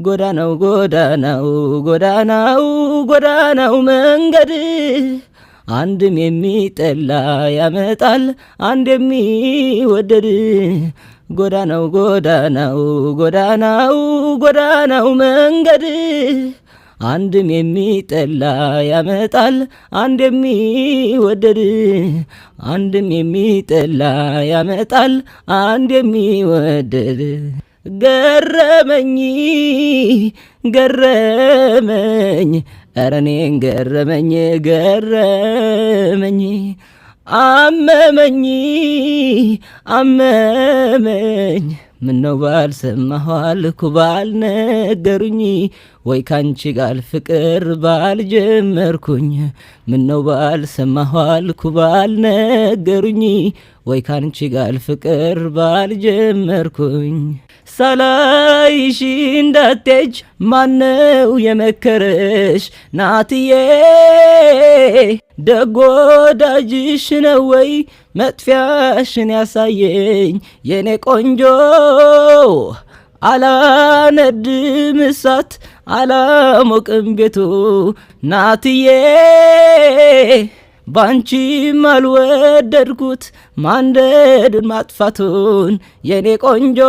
ጎዳናው ጎዳናው ጎዳናው ጎዳናው መንገድ አንድም የሚጠላ ያመጣል አንድ የሚወደድ ጎዳናው ጎዳናው ጎዳናው ጎዳናው መንገድ አንድም የሚጠላ ያመጣል አንድ የሚወደድ አንድም የሚጠላ ያመጣል አንድ የሚወደድ ገረመኝ ገረመኝ ኧረ እኔን ገረመኝ ገረመኝ አመመኝ አመመኝ ምነው ባልሰማሁ አልኩ ባልነገሩኝ ወይ ካንቺ ጋር ፍቅር ባልጀመርኩኝ ምነው ባልሰማሁ አልኩ ባልነገሩኝ ወይ ካንቺ ጋር ፍቅር ባልጀመርኩኝ ሳላይሽ እንዳትሄጂ ማነው የመከረሽ ናትዬ ደግ ወዳጅሽ ነው ወይ መጥፊያሽን ያሳየኝ የኔ ቆንጆ አላነድም እሳት አላሞቅም ቤቱ ናትዬ ባንቺም አልወደድኩት ማንደድ ማጥፋቱን የኔ ቆንጆ